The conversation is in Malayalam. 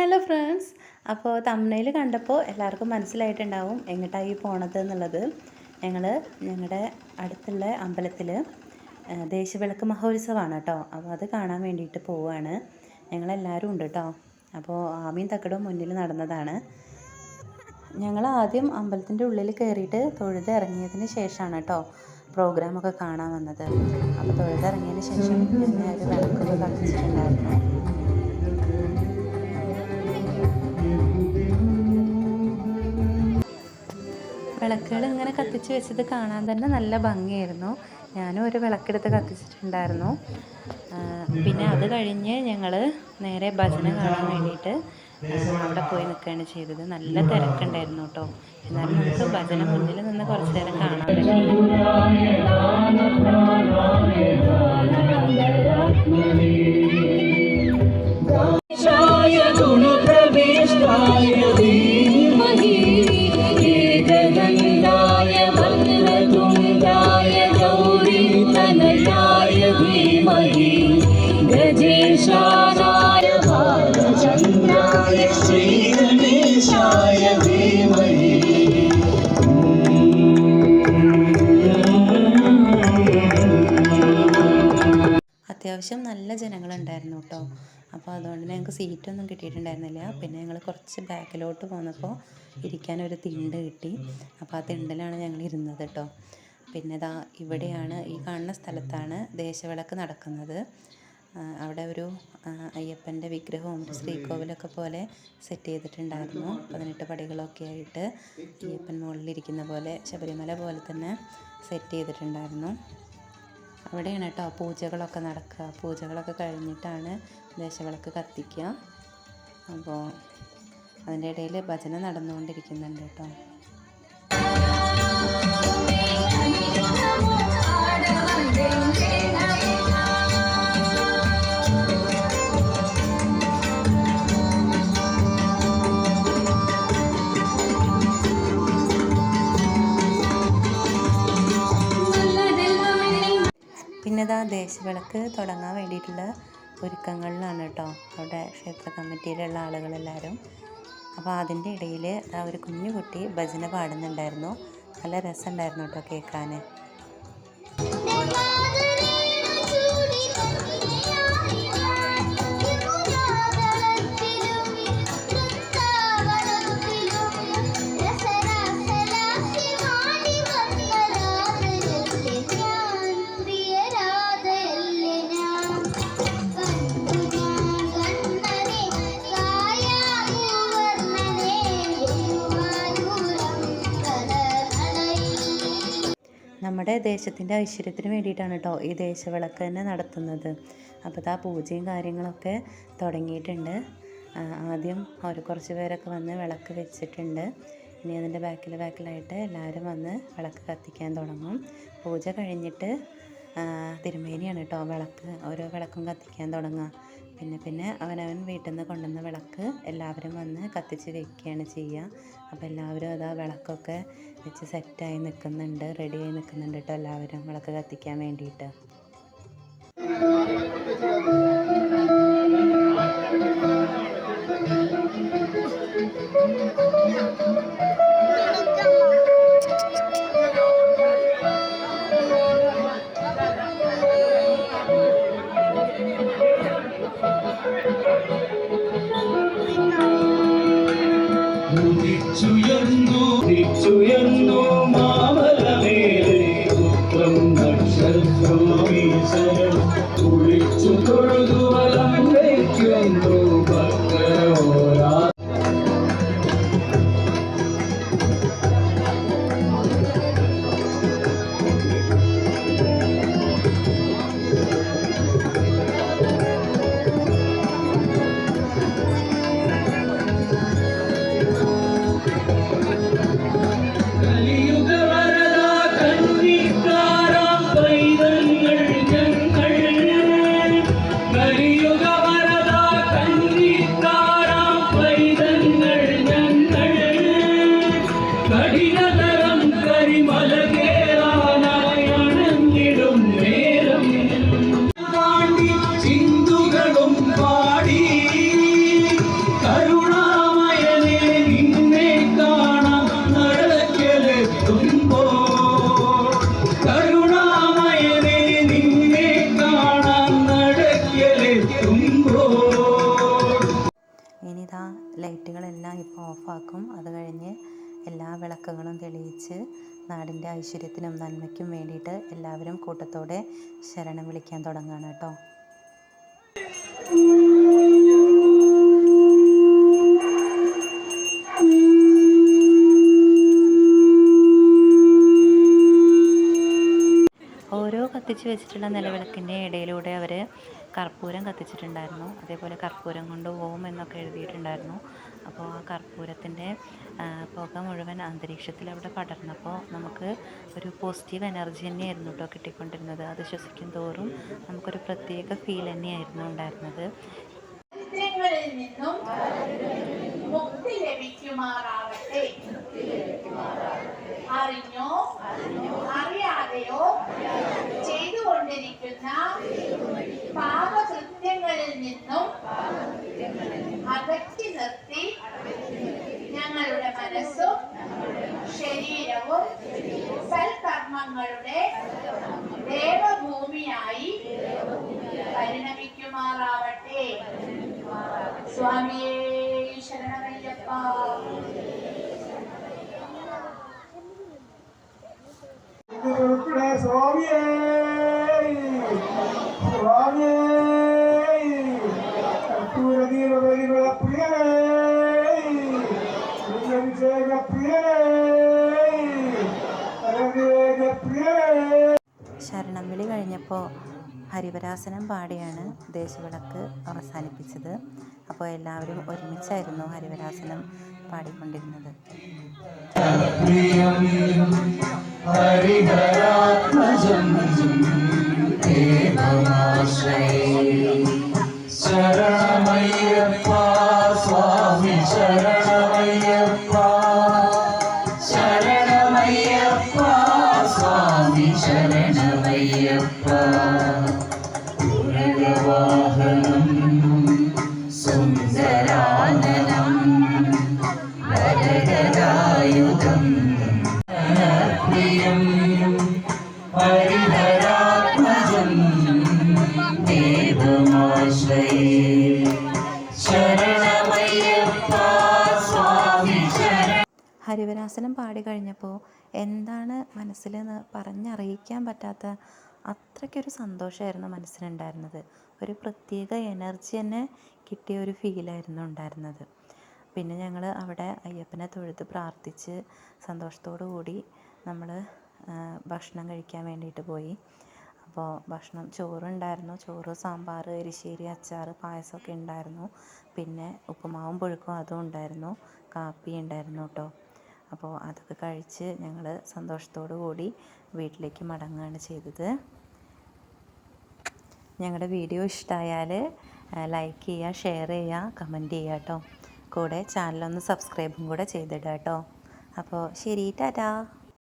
ഹലോ ഫ്രണ്ട്സ്, അപ്പോൾ തംബ്നെയിൽ കണ്ടപ്പോൾ എല്ലാവർക്കും മനസ്സിലായിട്ടുണ്ടാവും എങ്ങോട്ടാണ് ഈ പോണത് എന്നുള്ളത്. ഞങ്ങളുടെ അടുത്തുള്ള അമ്പലത്തിൽ ദേശവിളക്ക് മഹോത്സവമാണ് കേട്ടോ. അപ്പോൾ അത് കാണാൻ വേണ്ടിയിട്ട് പോവുകയാണ്. ഞങ്ങളെല്ലാവരും ഉണ്ട് കേട്ടോ. അപ്പോൾ ആമയും തക്കടും മുന്നിൽ നടന്നതാണ്. ഞങ്ങൾ ആദ്യം അമ്പലത്തിൻ്റെ ഉള്ളിൽ കയറിയിട്ട് തൊഴുത് ഇറങ്ങിയതിന് ശേഷമാണ് കേട്ടോ പ്രോഗ്രാമൊക്കെ കാണാൻ വന്നത്. അപ്പോൾ തൊഴുതിറങ്ങിയതിന് ശേഷം ഞാൻ ഒരു വിളക്കൊക്കെ കത്തിച്ചിട്ടുണ്ടായിരുന്നു. വിളക്കുകൾ ഇങ്ങനെ കത്തിച്ച് വെച്ചത് കാണാൻ തന്നെ നല്ല ഭംഗിയായിരുന്നു. ഞാനും ഒരു വിളക്കെടുത്ത് കത്തിച്ചിട്ടുണ്ടായിരുന്നു. പിന്നെ അത് കഴിഞ്ഞ് ഞങ്ങൾ നേരെ ഭജന കാണാൻ വേണ്ടിയിട്ട് അവിടെ പോയി നിൽക്കുകയാണ് ചെയ്തത്. നല്ല തിരക്കുണ്ടായിരുന്നു കേട്ടോ. എന്നാലും നമുക്ക് ഭജന മുന്നിൽ നിന്ന് കുറച്ച് നേരം കാണാൻ പറ്റി. അത്യാവശ്യം നല്ല ജനങ്ങളുണ്ടായിരുന്നു കേട്ടോ. അപ്പോൾ അതുകൊണ്ട് ഞങ്ങൾക്ക് സീറ്റൊന്നും കിട്ടിയിട്ടുണ്ടായിരുന്നില്ല. പിന്നെ ഞങ്ങൾ കുറച്ച് ബാക്കിലോട്ട് പോന്നപ്പോൾ ഇരിക്കാനൊരു തിണ്ട് കിട്ടി. അപ്പോൾ ആ തിണ്ടിലാണ് ഞങ്ങൾ ഇരുന്നത് കേട്ടോ. പിന്നെ ഇവിടെയാണ്, ഈ കാണുന്ന സ്ഥലത്താണ് ദേശവിളക്ക് നടക്കുന്നത്. അവിടെ ഒരു അയ്യപ്പൻ്റെ വിഗ്രഹവും ഒരു ശ്രീകോവിലൊക്കെ പോലെ സെറ്റ് ചെയ്തിട്ടുണ്ടായിരുന്നു. 18 പടികളൊക്കെ ആയിട്ട് അയ്യപ്പൻ മുകളിലിരിക്കുന്ന പോലെ, ശബരിമല പോലെ തന്നെ സെറ്റ് ചെയ്തിട്ടുണ്ടായിരുന്നു. അവിടെയാണ് കേട്ടോ പൂജകളൊക്കെ നടക്കുക. പൂജകളൊക്കെ കഴിഞ്ഞിട്ടാണ് ദേശവിളക്ക് കത്തിക്കുക. അപ്പോൾ അതിൻ്റെ ഇടയിൽ ഭജന നടന്നുകൊണ്ടിരിക്കുന്നുണ്ട് കേട്ടോ. പിന്നെ ദേശവിളക്ക് തുടങ്ങാൻ വേണ്ടിയിട്ടുള്ള ഒരുക്കങ്ങളിലാണ് കേട്ടോ അവിടെ ക്ഷേത്ര കമ്മിറ്റിയിലുള്ള ആളുകളെല്ലാവരും. അപ്പോൾ അതിൻ്റെ ഇടയിൽ ഒരു കുഞ്ഞു കുട്ടി ഭജന പാടുന്നുണ്ടായിരുന്നു. നല്ല രസമുണ്ടായിരുന്നു കേട്ടോ കേൾക്കാൻ. നമ്മുടെ ദേശത്തിൻ്റെ ഐശ്വര്യത്തിന് വേണ്ടിയിട്ടാണ് കേട്ടോ ഈ ദേശവിളക്ക് തന്നെ നടത്തുന്നത്. അപ്പോൾ പൂജയും കാര്യങ്ങളൊക്കെ തുടങ്ങിയിട്ടുണ്ട്. ആദ്യം കുറച്ച് പേരൊക്കെ വന്ന് വിളക്ക് വെച്ചിട്ടുണ്ട്. ഇനി അതിൻ്റെ ബാക്കിലായിട്ട് എല്ലാവരും വന്ന് വിളക്ക് കത്തിക്കാൻ തുടങ്ങും. പൂജ കഴിഞ്ഞിട്ട് തിരുമേനിയാണ് കേട്ടോ ഓരോ വിളക്കും കത്തിക്കാൻ തുടങ്ങുക. പിന്നെ അവനവൻ വീട്ടിൽ നിന്ന് കൊണ്ടുവന്ന വിളക്ക് എല്ലാവരും വന്ന് കത്തിച്ച് വയ്ക്കുകയാണ് ചെയ്യുക. അപ്പോൾ എല്ലാവരും വിളക്കൊക്കെ വെച്ച് സെറ്റായി നിൽക്കുന്നുണ്ട്, റെഡിയായി നിൽക്കുന്നുണ്ട് കേട്ടോ എല്ലാവരും വിളക്ക് കത്തിക്കാൻ വേണ്ടിയിട്ട്. ഉദിച്ചുയർന്നു മാമലമേലെ പുത്രം നക്ഷത്രോമീശ്വരൻ കുളിച്ചു തൊഴുതു വലം വയ്ക്കുന്നു ഭക്തരോരാ. കലിയുഗ ഇനിതാ ലൈറ്റുകളെല്ലാം ഇപ്പോൾ ഓഫാക്കും. അത് കഴിഞ്ഞ് എല്ലാ വിളക്കുകളും തെളിയിച്ച് നാടിൻ്റെ ഐശ്വര്യത്തിനും നന്മയ്ക്കും വേണ്ടിയിട്ട് എല്ലാവരും കൂട്ടത്തോടെ ശരണം വിളിക്കാൻ തുടങ്ങുകയാണ് കേട്ടോ. ഓരോ കത്തിച്ച് വെച്ചിട്ടുള്ള നിലവിളക്കിൻ്റെ ഇടയിലൂടെ അവർ കർപ്പൂരം കത്തിച്ചിട്ടുണ്ടായിരുന്നു. അതേപോലെ കർപ്പൂരം കൊണ്ട് ഓം എന്നൊക്കെ എഴുതിയിട്ടുണ്ടായിരുന്നു. അപ്പോൾ ആ കർപ്പൂരത്തിൻ്റെ പുക മുഴുവൻ അന്തരീക്ഷത്തിൽ അവിടെ പടർന്നപ്പോൾ നമുക്ക് ഒരു പോസിറ്റീവ് എനർജി തന്നെയായിരുന്നു കേട്ടോ കിട്ടിക്കൊണ്ടിരുന്നത്. അത് ശ്വസിക്കും തോറും നമുക്കൊരു പ്രത്യേക ഫീൽ തന്നെയായിരുന്നു ഉണ്ടായിരുന്നത്. മുക്തി ലഭിക്കുമാറാവട്ടെ. അറിഞ്ഞോ അറിയാതെയോ ചെയ്തുകൊണ്ടിരിക്കുന്ന പാപകൃത്യങ്ങളിൽ നിന്നും അകറ്റി നിർത്തി ഞങ്ങളുടെ മനസ്സും ശരീരവും സൽക്കർമ്മങ്ങളുടെ ദേവഭൂമിയായി പരിണമിക്കുമാറാവട്ടെ. സ്വാമിയേ ശരണമയ്യപ്പ. സ്വാമിയേ സ്വാമിയേ കർപ്പൂരദീപവലികളുടെ പ്രിയനേ അഭിഷേക പ്രിയനേ പ്രിയനേ. ശരണം വിളി കഴിഞ്ഞപ്പോൾ ഹരിവരാസനം പാടിയാണ് ദേശവിളക്ക് അവസാനിപ്പിച്ചത്. അപ്പോൾ എല്ലാവരും ഒരുമിച്ചായിരുന്നു ഹരിവരാസനം പാടിക്കൊണ്ടിരുന്നത്. ശരണമയ്യപ്പ സ്വാമി ശരണമയ്യപ്പ ശരണമയ്യപ്പ സ്വാമി ശരണമയ്യപ്പ വാഹനം സുന്ദരാനനം വരദായുധം പ്രിയം ഹരിഹരാത്മജം ദേവമാശ്രയേ ശരണമയ്യപ്പ സ്വാമി ശരണം. ഹരിവരാസനം പാടി കഴിഞ്ഞപ്പോൾ എന്താണ് മനസ്സിലെന്ന് പറഞ്ഞറിയിക്കാൻ പറ്റാത്ത അത്രയ്ക്കൊരു സന്തോഷമായിരുന്നു മനസ്സിലുണ്ടായിരുന്നത്. ഒരു പ്രത്യേക എനർജി തന്നെ കിട്ടിയ ഒരു ഫീലായിരുന്നു ഉണ്ടായിരുന്നത്. പിന്നെ ഞങ്ങൾ അവിടെ അയ്യപ്പനെ തൊഴുത് പ്രാർത്ഥിച്ച് സന്തോഷത്തോടു കൂടി നമ്മൾ ഭക്ഷണം കഴിക്കാൻ വേണ്ടിയിട്ട് പോയി. അപ്പോൾ ഭക്ഷണം ചോറുണ്ടായിരുന്നു. ചോറ്, സാമ്പാർ, എരിശ്ശേരി, അച്ചാർ, പായസമൊക്കെ ഉണ്ടായിരുന്നു. പിന്നെ ഉപ്പുമാവും പുഴുക്കും അതും ഉണ്ടായിരുന്നു. കാപ്പി ഉണ്ടായിരുന്നു കേട്ടോ. അപ്പോൾ അതൊക്കെ കഴിച്ച് ഞങ്ങൾ സന്തോഷത്തോടു കൂടി വീട്ടിലേക്ക് മടങ്ങുകയാണ് ചെയ്തത്. ഞങ്ങളുടെ വീഡിയോ ഇഷ്ടമായാൽ ലൈക്ക് ചെയ്യുക, ഷെയർ ചെയ്യുക, കമൻറ്റ് ചെയ്യുക കേട്ടോ. കൂടെ ചാനലൊന്ന് സബ്സ്ക്രൈബും കൂടെ ചെയ്തിടുക കേട്ടോ. അപ്പോൾ ശരി, ടാറ്റാ.